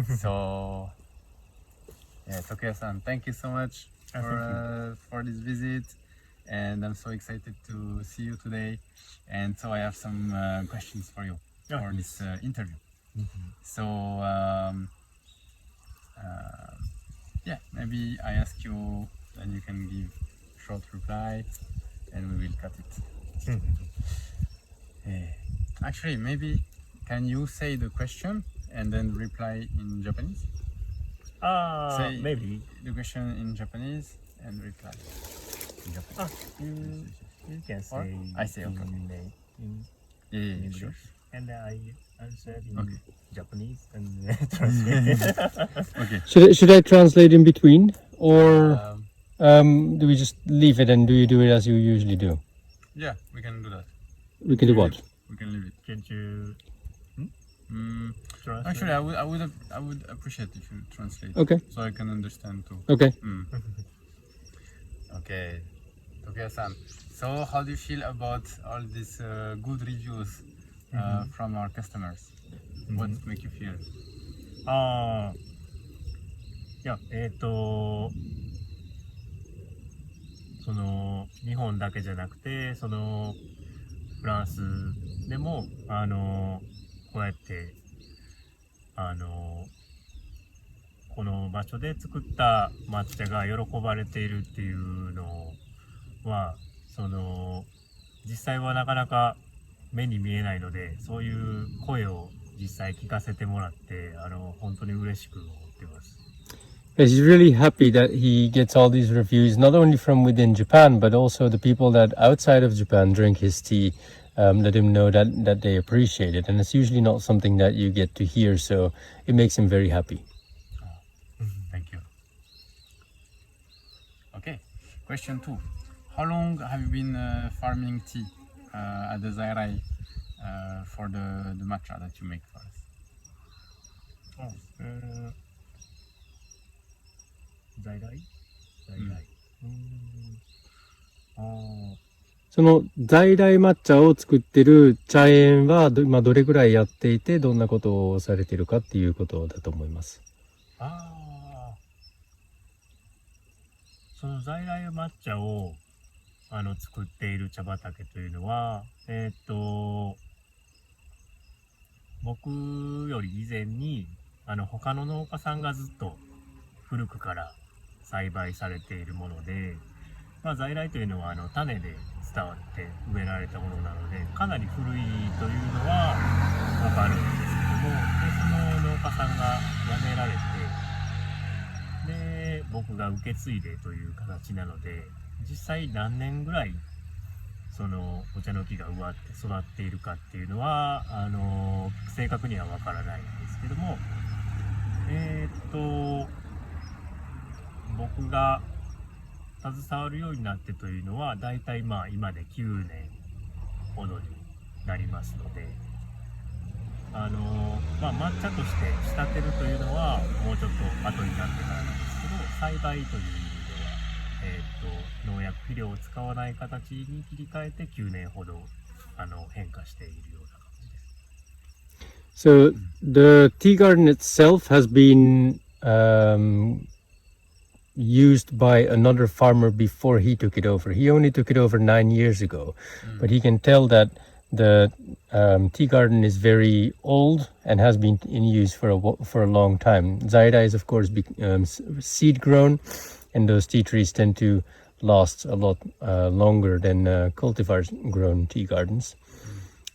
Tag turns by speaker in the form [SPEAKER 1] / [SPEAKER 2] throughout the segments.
[SPEAKER 1] So, yeah, Tokuya-san, thank you so much for this visit, and I'm so excited to see you today. And so I have some questions for you for this interview. So, yeah, maybe I ask you, and you can give short reply, and we will cut it. Actually, maybe can you say the question and then reply in Japanese? Say
[SPEAKER 2] Maybe.
[SPEAKER 1] the question in Japanese and reply in Japanese.
[SPEAKER 2] You can say.
[SPEAKER 1] Or I say okay.
[SPEAKER 2] In
[SPEAKER 1] Yeah,
[SPEAKER 2] English,
[SPEAKER 1] sure.
[SPEAKER 2] and I answer in
[SPEAKER 1] Okay.
[SPEAKER 2] Japanese and translate.
[SPEAKER 1] Okay.
[SPEAKER 3] Should I translate in between, or do we just leave it and do you do it as you usually do?
[SPEAKER 1] Yeah, we can do that.
[SPEAKER 3] We can do what?
[SPEAKER 1] We can leave it.
[SPEAKER 2] Can't you translate?
[SPEAKER 1] Actually, I would appreciate if you translate.
[SPEAKER 3] Okay.
[SPEAKER 1] So I can understand too.
[SPEAKER 3] Okay.
[SPEAKER 1] Okay, Tokuya-san. So how do you feel about all these good reviews from our customers? What make you feel?
[SPEAKER 2] いや、その日本だけじゃなくて、そのフランスでもこうやってこの場所で作った抹茶が喜ばれているっていうのは、その実際はなかなか目に見えないので、そういう声を実際聞かせてもらって本当に嬉しく思ってます。
[SPEAKER 3] He's really happy that he gets all these reviews, not only from within Japan, but also the people that outside of Japan drink his tea, let him know that they appreciate it. And it's usually not something that you get to hear, so it makes him very happy.
[SPEAKER 1] Thank you. Okay, question 2. How long have you been farming tea at the Zairai for the matcha that you make for us?
[SPEAKER 2] 在来
[SPEAKER 3] その在来抹茶を作ってる茶園はどれぐらいやっていて、どんなことをされているかっていうことだと思います。
[SPEAKER 2] その在来抹茶を作っている茶畑というのは、僕より以前に他の農家さんがずっと古くから栽培されているもので、在来というのは種で伝わって植えられたものなので、かなり古いというのはわかるんですけども、でその農家さんが辞められて、で僕が受け継いでという形なので、実際何年ぐらいそのお茶の木が植わって育っているかっていうのは正確にはわからないんですけども、僕が携わるようになってというのはだいたい今で9年ほどになりますので、抹茶として仕立てるというのはもうちょっと後になってからなんですけど、栽培という意味では、農薬肥料を使わない形に切り替えて9年ほど変化しているような感じです。
[SPEAKER 3] So the tea garden itself has been used by another farmer before he took it over. He only took it over 9 years ago, but he can tell that the tea garden is very old and has been in use for a long time. Zaira is of course seed grown, and those tea trees tend to last a lot longer than cultivar grown tea gardens.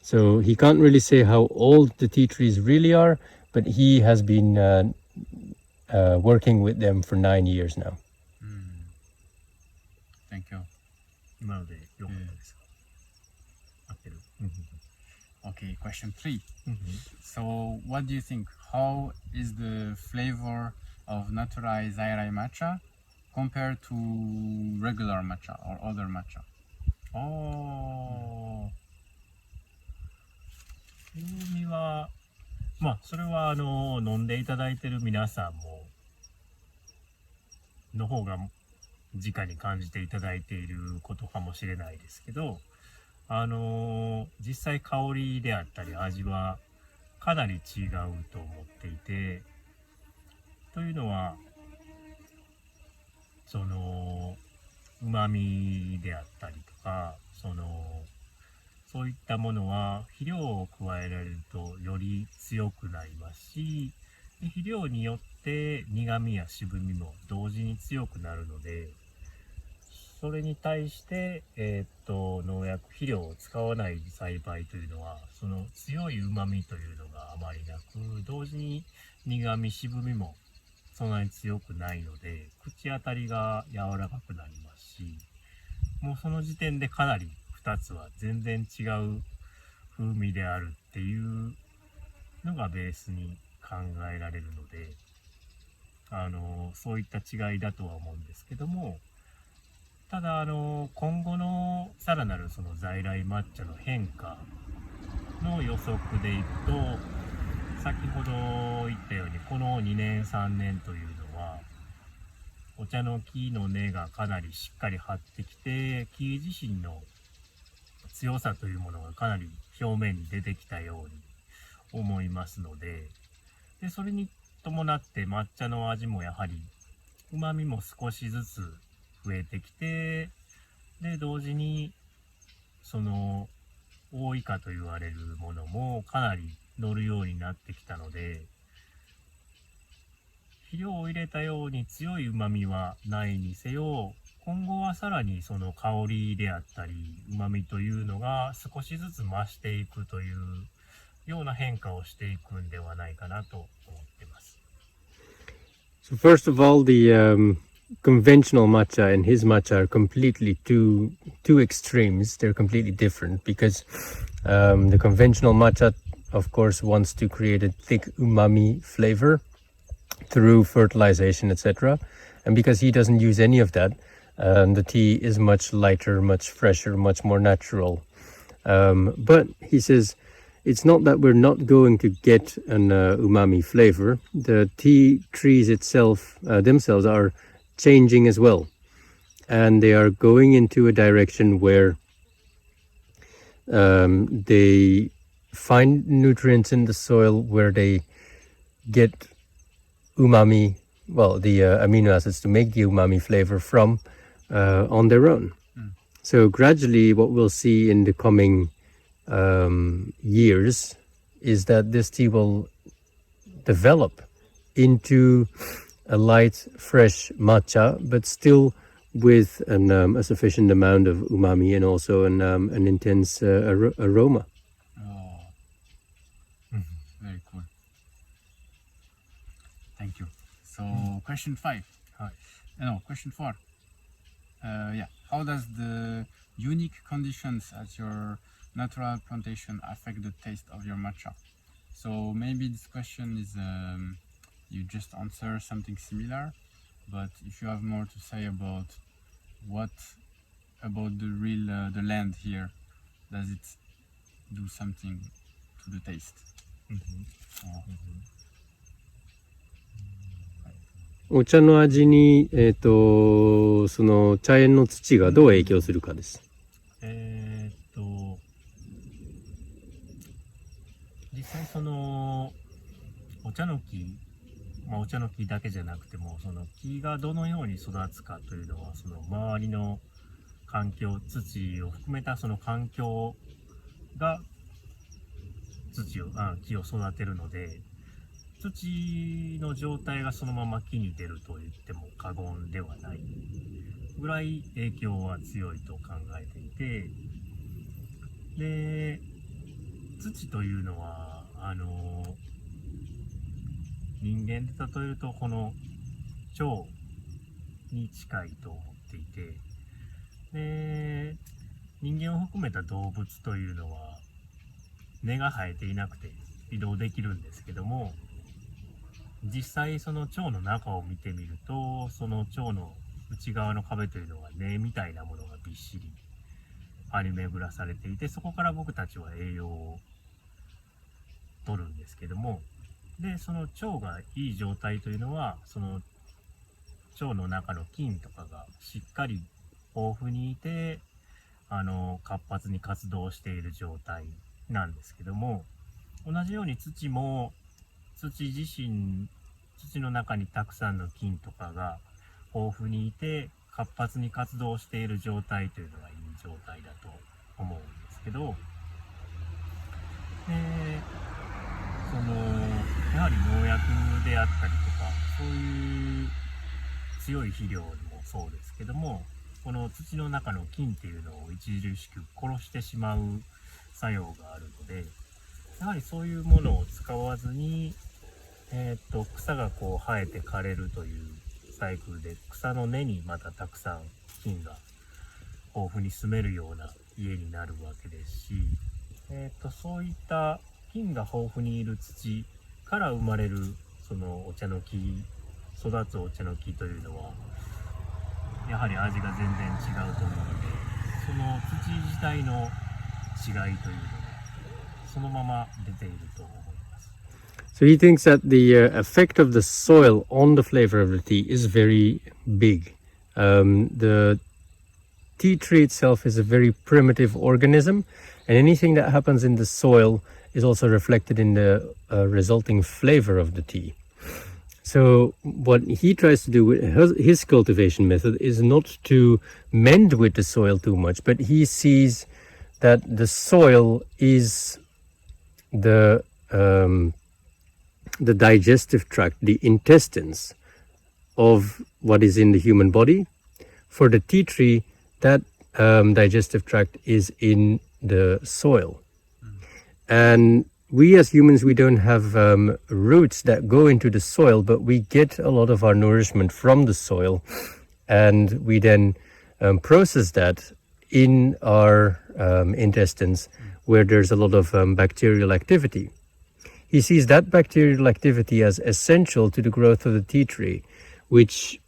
[SPEAKER 3] So he can't really say how old the tea trees really are, but he has been working with them for 9 years now.
[SPEAKER 1] Thank you.
[SPEAKER 2] 今のでよかったですか？合ってる。
[SPEAKER 1] Okay, question 3. So what do you think? How is the flavor of Natuer Zairai matcha compared to regular matcha or other matcha?
[SPEAKER 2] 風味はそれは飲んでいただいている皆さんもの方が直に感じていただいていることかもしれないですけど、実際香りであったり味はかなり違うと思っていて、というのはその旨味であったりとか、そういったものは肥料を加えられるとより強くなりますし、で肥料によって苦味や渋みも同時に強くなるので、それに対して、農薬肥料を使わない栽培というのは、その強い旨味というのがあまりなく、同時に苦味渋みもそんなに強くないので、口当たりが柔らかくなりますし、もうその時点でかなり2つは全然違う風味であるっていうのがベースに考えられるので、そういった違いだとは思うんですけども、ただ今後のさらなるその在来抹茶の変化の予測でいくと、先ほど言ったようにこの2年3年というのはお茶の木の根がかなりしっかり張ってきて、木自身の強さというものがかなり表面に出てきたように思いますので、それに伴って抹茶の味もやはり旨味も少しずつ増えてきて、で同時にその多いかと言われるものもかなり乗るようになってきたので、肥料を入れたように強い旨味はないにせよ、今後はさらにその香りであったり旨味というのが少しずつ増していくというような変化をしていくんではないかなと思ってます。
[SPEAKER 3] So first of all, the conventional matcha and his matcha are completely two extremes. They're completely different because the conventional matcha, of course, wants to create a thick umami flavor through fertilization, etc. And because he doesn't use any of that, the tea is much lighter, much fresher, much more natural. But he says it's not that we're not going to get an umami flavor. The tea trees themselves are changing as well, and they are going into a direction where they find nutrients in the soil where they get umami, well, the amino acids to make the umami flavor from on their own. So gradually what we'll see in the coming years is that this tea will develop into a light, fresh matcha, but still with a sufficient amount of umami and also an intense aroma.
[SPEAKER 1] Oh, very cool. Thank you. So question 5. No, question 4. Yeah. How does the unique conditions at your natural plantation affect the taste of your matcha? So maybe this question is you just answer something similar, but if you have more to say about what about the real the land here, does it do something to the taste? Oh.
[SPEAKER 3] お茶の味に、その茶園の土がどう影響するかです。
[SPEAKER 2] 実際そのお茶の木、お茶の木だけじゃなくても、その木がどのように育つかというのは、その周りの環境、土を含めたその環境が木を育てるので、土の状態がそのまま木に出ると言っても過言ではないぐらい影響は強いと考えていて、で土というのは人間で例えるとこの腸に近いと思っていて、で人間を含めた動物というのは根が生えていなくて移動できるんですけども、実際その腸の中を見てみると、その腸の内側の壁というのは根みたいなものがびっしり張り巡らされていて、そこから僕たちは栄養を取るんですけども、でその腸がいい状態というのは、その腸の中の菌とかがしっかり豊富にいて活発に活動している状態なんですけども、同じように土も土自身土の中にたくさんの菌とかが豊富にいて活発に活動している状態というのがいい状態だと思うんですけど、やはり農薬であったりとかそういう強い肥料もそうですけども、この土の中の菌っていうのを著しく殺してしまう作用があるので、やはりそういうものを使わずに、草がこう生えて枯れるというサイクルで、草の根にまたたくさん菌が豊富に住めるような家になるわけですし、そういった菌が豊富にいる土から生まれるそのお茶の木、育つお茶の木というのはやはり味が全然違うと思うので、その土自体の違いというのがそのまま出ていると思います。
[SPEAKER 3] So he thinks that the effect of the soil on the flavor of the tea is very big. The tea tree itself is a very primitive organism, and anything that happens in the soil is also reflected in the resulting flavor of the tea. So what he tries to do with his cultivation method is not to mend with the soil too much, but he sees that the soil is the digestive tract, the intestines of what is in the human body. For the tea tree, that digestive tract is in the soil. And we as humans, we don't have roots that go into the soil, but we get a lot of our nourishment from the soil, and we then process that in our intestines, where there's a lot of bacterial activity. He sees that bacterial activity as essential to the growth of the tea tree, which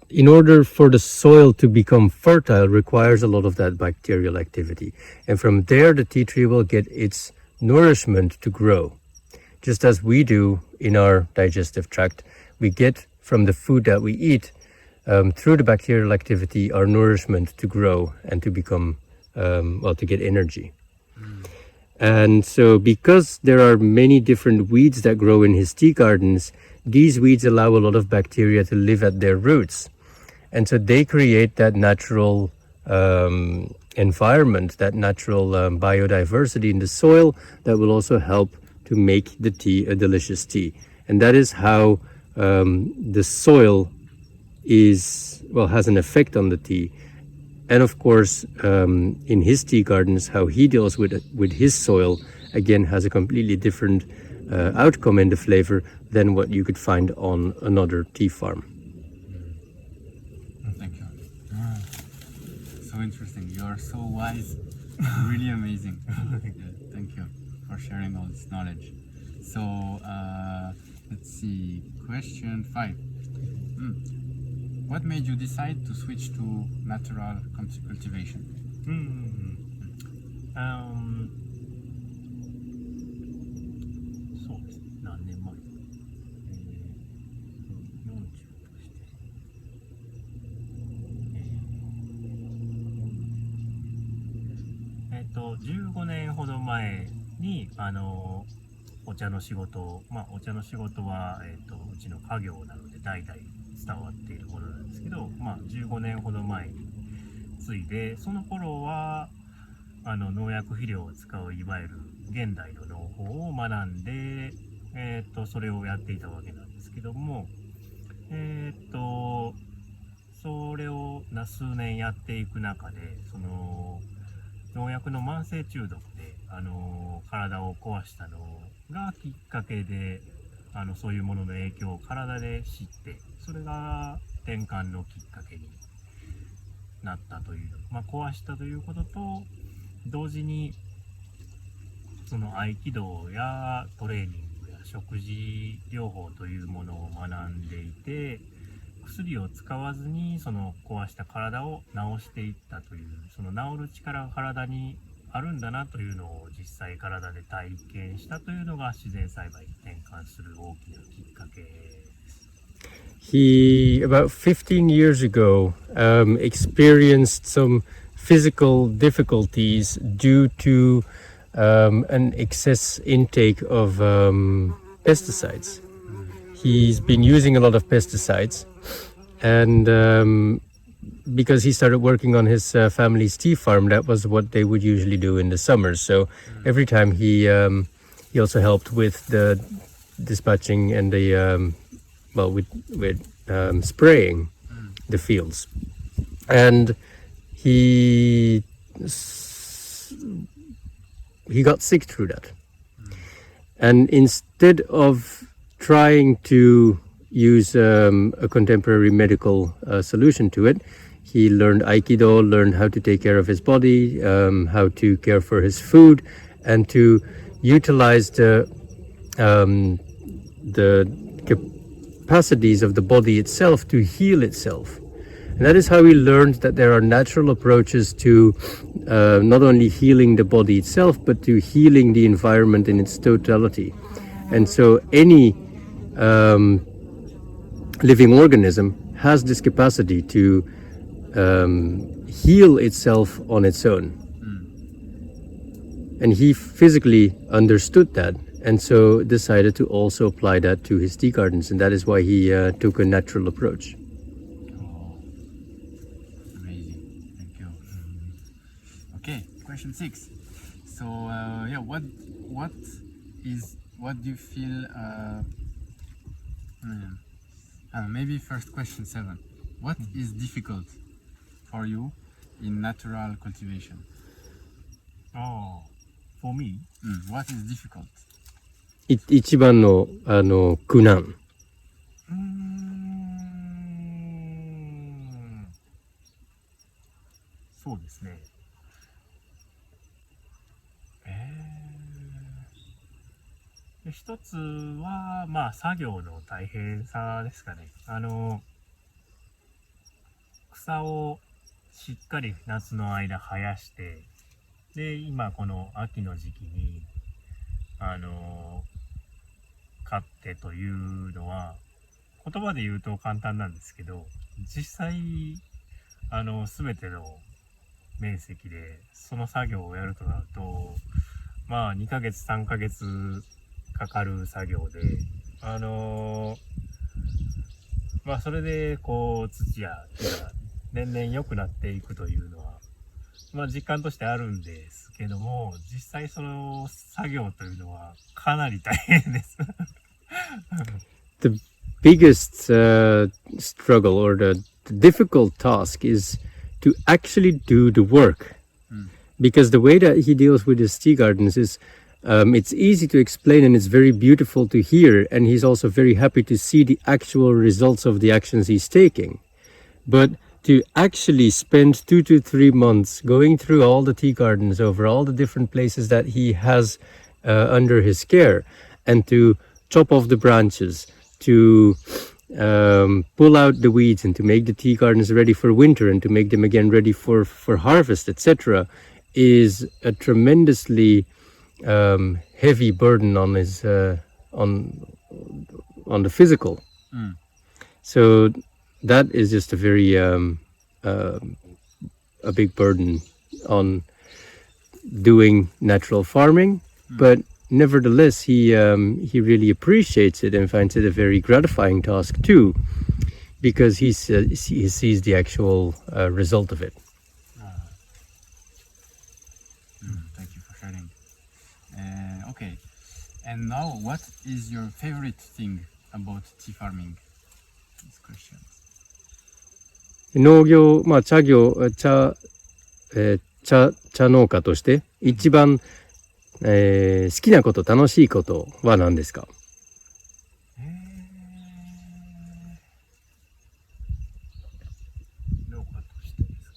[SPEAKER 3] in order for the soil to become fertile requires a lot of that bacterial activity. And from there, the tea tree will get its nourishment to grow. Just as we do in our digestive tract, we get from the food that we eat, through the bacterial activity, our nourishment to grow and to become, to get energy. And so because there are many different weeds that grow in his tea gardens, these weeds allow a lot of bacteria to live at their roots. And so they create that natural environment, that natural biodiversity in the soil that will also help to make the tea a delicious tea. And that is how the soil has an effect on the tea. And of course, in his tea gardens, how he deals with his soil, again, has a completely different outcome in the flavor than what you could find on another tea farm.
[SPEAKER 1] Thank you. So interesting. You are so wise. Really amazing. Thank you for sharing all this knowledge. So, let's see. Question 5. What made you decide to switch to natural cultivation?
[SPEAKER 2] そうですね。何年前40として15年ほど前にお茶の仕事を、お茶の仕事は、うちの家業なので代々伝わっているものなんですけど、15年ほど前に継いで、その頃は農薬肥料を使ういわゆる現代の農法を学んで、それをやっていたわけなんですけども、それを数年やっていく中で、その農薬の慢性中毒で体を壊したのがきっかけで、そういうものの影響を体で知って、それが転換のきっかけになったという、壊したということと同時に、その合気道やトレーニングや食事療法というものを学んでいて、薬を使わずにその壊した体を治していったという、その治る力が体にあるんだなというのを実際体で体験したというのが自然栽培に転換する大きなきっかけです。
[SPEAKER 3] He, about 15 years ago, experienced some physical difficulties due to an excess intake of pesticides. He's been using a lot of pesticides, and because he started working on his family's tea farm, that was what they would usually do in the summers. So every time he also helped with the dispatching and the with spraying the fields, and he got sick through that. And instead of trying to use a contemporary medical solution to it, he learned Aikido, learned how to take care of his body, how to care for his food, and to utilize the capacities of the body itself to heal itself. And that is how he learned that there are natural approaches to not only healing the body itself, but to healing the environment in its totality. And so any living organism has this capacity to heal itself on its own. And he physically understood that, and so decided to also apply that to his tea gardens, and that is why he took a natural approach.
[SPEAKER 1] Amazing, thank you. Okay, question 6. So what do you feel? Maybe first question 7. What is difficult for you in natural cultivation?
[SPEAKER 2] Oh, for me?
[SPEAKER 1] What is difficult?
[SPEAKER 3] 一番の苦難。
[SPEAKER 2] そうですね。一つはまあ作業の大変さですかね。草をしっかり夏の間生やして、で今この秋の時期に買ってというのは言葉で言うと簡単なんですけど、実際全ての面積でその作業をやるとなると、まあ2ヶ月3ヶ月かかる作業で、まあそれでこう土や木が年々良くなっていくというのはまあ実感としてあるんですけども、実際その作業というのはかなり大変です。
[SPEAKER 3] The biggest struggle or the difficult task is to actually do the work. Because the way that he deals with his tea gardens is it's easy to explain and it's very beautiful to hear, and he's also very happy to see the actual results of the actions he's taking. But to actually spend 2 to 3 months going through all the tea gardens over all the different places that he has under his care, and to chop off the branches, to pull out the weeds, and to make the tea gardens ready for winter, and to make them again ready for harvest, etc., is a tremendously heavy burden on his on the physical. So that is just a very a big burden on doing natural farming, but nevertheless he really appreciates it and finds it a very gratifying task too, because he sees the actual result of it.
[SPEAKER 1] Thank you for sharing. Okay, and now what is your favorite thing about tea farming? This question.
[SPEAKER 3] 農業、茶農家として一番、好きなこと、楽しいことは何ですか？
[SPEAKER 2] 農家としてです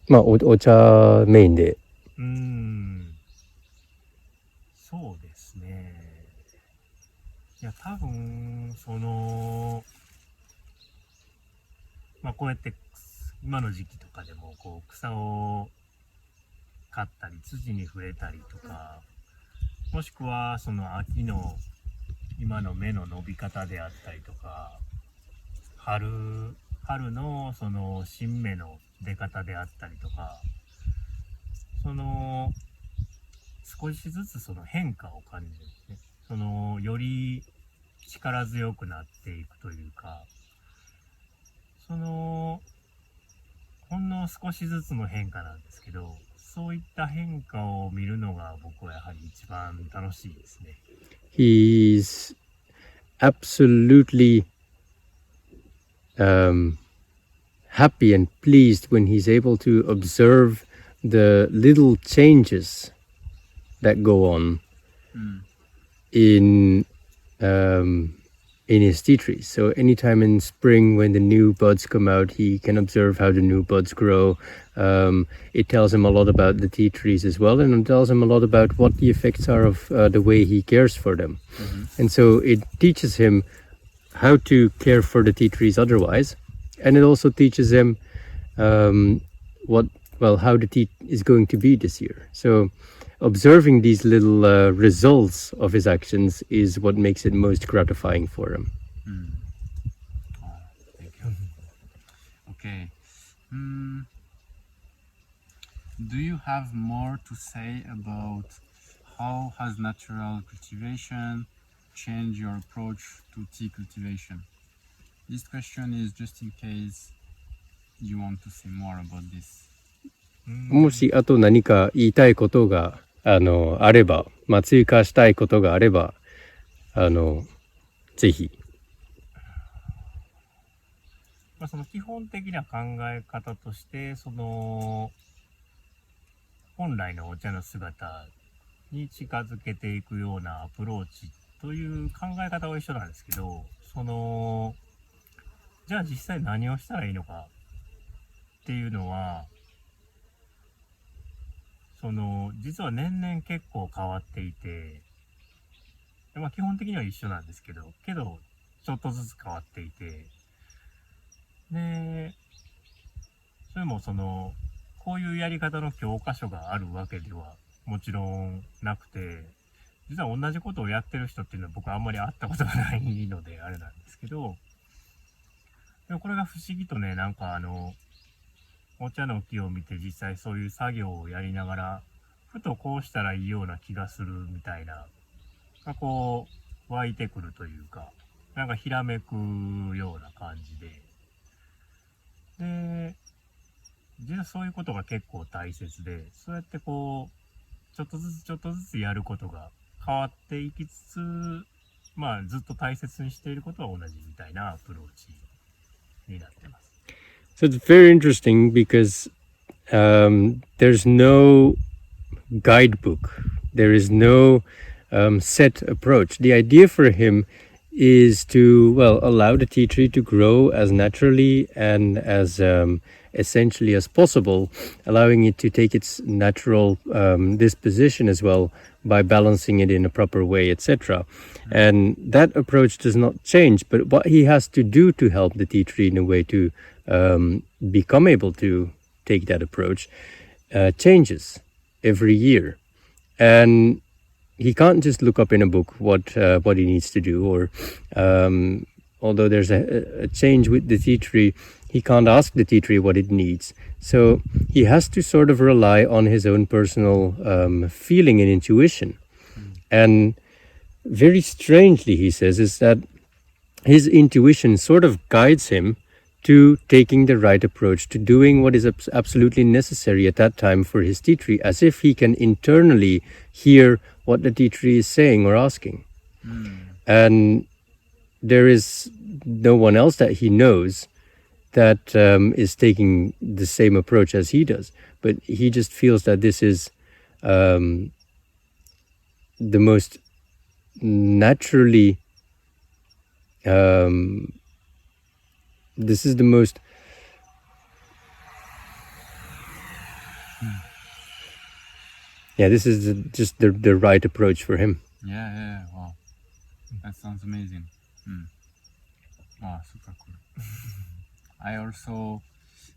[SPEAKER 2] か？
[SPEAKER 3] お茶メインで。
[SPEAKER 2] そうですね。いや、多分こうやって今の時期とかでもこう草を刈ったり土に触れたりとか、もしくはその秋の今の芽の伸び方であったりとか、春のその新芽の出方であったりとか、その少しずつその変化を感じるんですね。そのより力強くなっていくというか、そのほんの少しずつの変化なんですけど、そういった変化を見るのが僕はやはり一番楽しいですね。
[SPEAKER 3] He's absolutely happy and pleased when he's able to observe the little changes that go on in his tea trees. So anytime in spring when the new buds come out, he can observe how the new buds grow. It tells him a lot about the tea trees as well, and it tells him a lot about what the effects are of the way he cares for them. And so it teaches him how to care for the tea trees otherwise, and it also teaches him how the tea is going to be this year. So observing these little results of his actions is what makes it most gratifying for him.
[SPEAKER 1] Oh, thank you. Okay. Do you have more to say about how has natural cultivation changed your approach to tea cultivation? This question is just in case you want to say more about this.
[SPEAKER 3] もしあと何か言いたいことがあれば、追加したいことがあれば、ぜひ。
[SPEAKER 2] その基本的な考え方として、その本来のお茶の姿に近づけていくようなアプローチという考え方は一緒なんですけど、じゃあ実際何をしたらいいのかっていうのは、実は年々結構変わっていて、基本的には一緒なんですけど、ちょっとずつ変わっていて、で、それもこういうやり方の教科書があるわけではもちろんなくて、実は同じことをやってる人っていうのは僕はあんまり会ったことがないのであれなんですけど、でもこれが不思議とね、お茶の木を見て実際そういう作業をやりながら、ふとこうしたらいいような気がするみたいな、が湧いてくるというか、ひらめくような感じで、で、実はそういうことが結構大切で、そうやってちょっとずつやることが変わっていきつつ、ずっと大切にしていることは同じみたいなアプローチになってます。
[SPEAKER 3] So it's very interesting because there's no guidebook. There is no set approach. The idea for him is to, allow the tea tree to grow as naturally and as essentially as possible, allowing it to take its natural disposition as well by balancing it in a proper way, etc. And that approach does not change, but what he has to do to help the tea tree in a way to become able to take that approach changes every year. And he can't just look up in a book what he needs to do, or although there's a change with the tea tree, he can't ask the tea tree what it needs. So he has to sort of rely on his own personal feeling and intuition. And very strangely, he says, is that his intuition sort of guides him to taking the right approach, to doing what is absolutely necessary at that time for his tea tree, as if he can internally hear what the tea tree is saying or asking. And there is no one else that he knows that is taking the same approach as he does. But he just feels that this is the most naturally this is the most this is just the right approach for him.
[SPEAKER 1] Yeah, wow, that sounds amazing. Wow, super cool. I also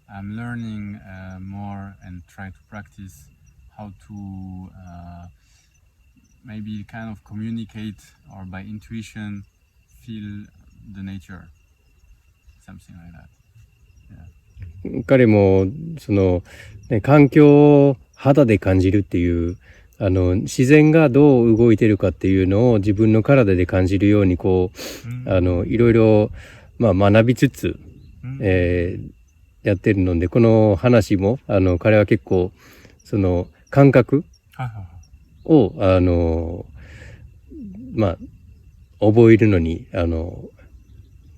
[SPEAKER 1] am learning more and try to practice how to maybe kind of communicate or by intuition feel the nature, something like that. Yeah.
[SPEAKER 3] 彼も環境を肌で感じるっていう自然がどう動いてるかっていうのを自分の体で感じるようにこういろいろ、学びつつ、やってるので、この話も彼は結構その感覚を覚えるのに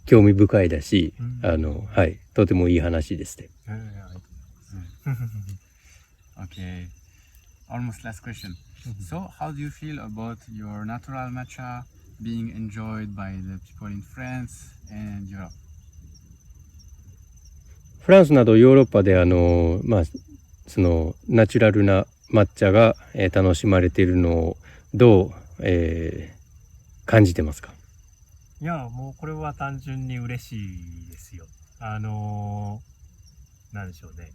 [SPEAKER 3] 興味深いだし、はい、とてもいい話ですね。
[SPEAKER 1] Okay, almost last question. So, how do you feel about your natural matcha being enjoyed by the people in France and Europe?
[SPEAKER 3] フランスなどヨーロッパでそのナチュラルな抹茶が、楽しまれているのをどう、感じてますか？
[SPEAKER 2] いや、もうこれは単純に嬉しいですよ。なんでしょうね。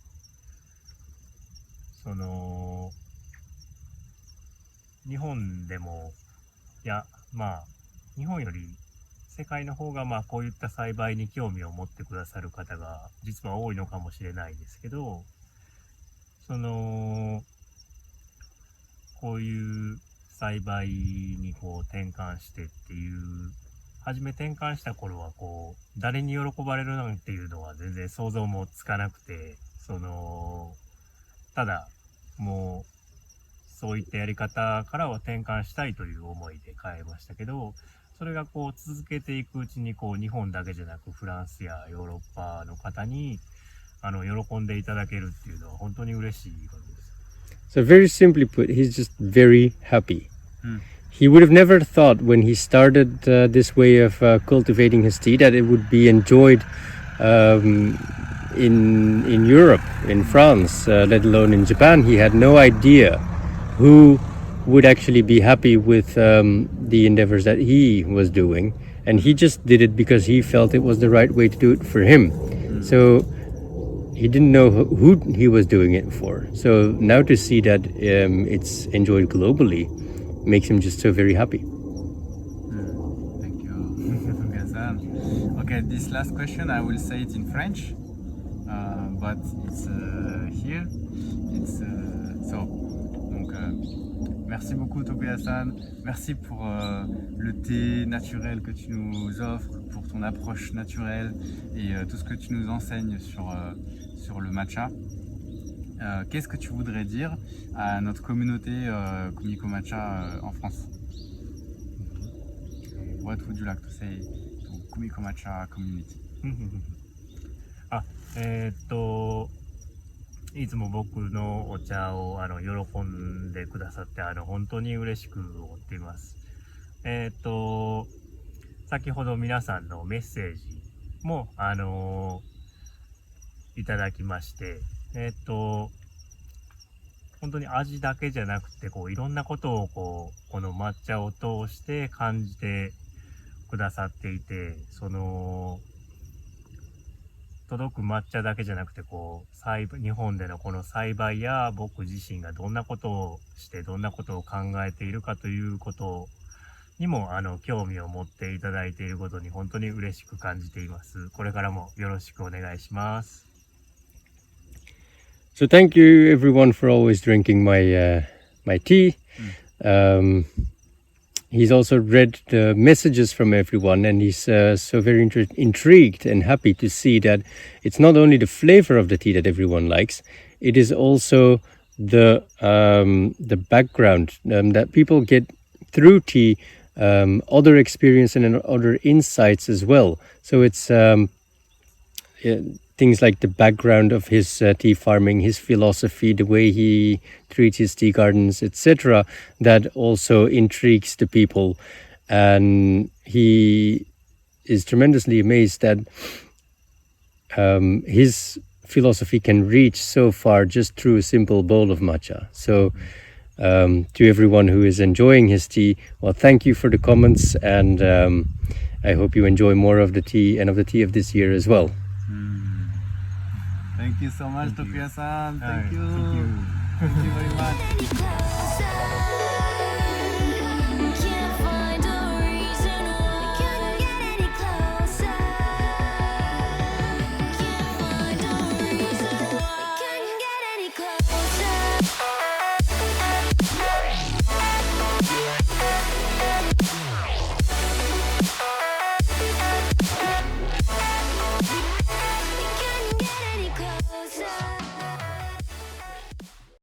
[SPEAKER 2] 日本でも、日本より世界の方がこういった栽培に興味を持ってくださる方が実は多いのかもしれないですけど、こういう栽培にこう転換してっていう、初め転換した頃はこう誰に喜ばれるなんていうのは全然想像もつかなくて、ただもうそういったやり方からは転換したいという思いで変えましたけど、それがこう続けていくうちにこう日本だけじゃなくフランスやヨーロッパの方に喜んでいただけるっていうのは本当に嬉しいことです。
[SPEAKER 3] So very simply put, he's just very happy. He would have never thought when he started this way of cultivating his tea that it would be enjoyed in Europe, in France, let alone in Japan. He had no idea who would actually be happy with the endeavors that he was doing, and he just did it because he felt it was the right way to do it for him. So he didn't know who he was doing it for. So now to see that it's enjoyed globally makes him just so very happy.
[SPEAKER 1] Thank you, Tokuya-san. Okay, this last question I will say it in French, but it's here. It's so. Donc, merci beaucoup Tokuya-san. Merci pour le thé naturel que tu nous offres, pour ton approche naturelle et tout ce que tu nous enseignes sur le matcha. Qu'est-ce que tu voudrais dire à notre communauté KUMIKO Matcha en France? What would you like to say to KUMIKO Matcha community?
[SPEAKER 2] いつも僕のお茶を喜んでくださって本当に嬉しく思っています。先ほど皆さんのメッセージもいただきまして、本当に味だけじゃなくていろんなことをこの抹茶を通して感じてくださっていて、届く抹茶だけじゃなくて日本でのこの栽培や僕自身がどんなことをしてどんなことを考えているかということにも興味を持っていただいていることに本当に嬉しく感じています。これからもよろしくお願いします。
[SPEAKER 3] So thank you everyone for always drinking my tea. He's also read the messages from everyone, and he's so very intrigued and happy to see that it's not only the flavor of the tea that everyone likes, it is also the background that people get through tea, other experience and other insights as well. So it's things like the background of his tea farming, his philosophy, the way he treats his tea gardens, etc., that also intrigues the people. And he is tremendously amazed that his philosophy can reach so far just through a simple bowl of matcha. So to everyone who is enjoying his tea, well, thank you for the comments, and I hope you enjoy more of the tea and of the tea of this year as well.
[SPEAKER 1] Thank you so much, Tokuya-san. Thank you.
[SPEAKER 2] Thank you.
[SPEAKER 1] Thank you very much.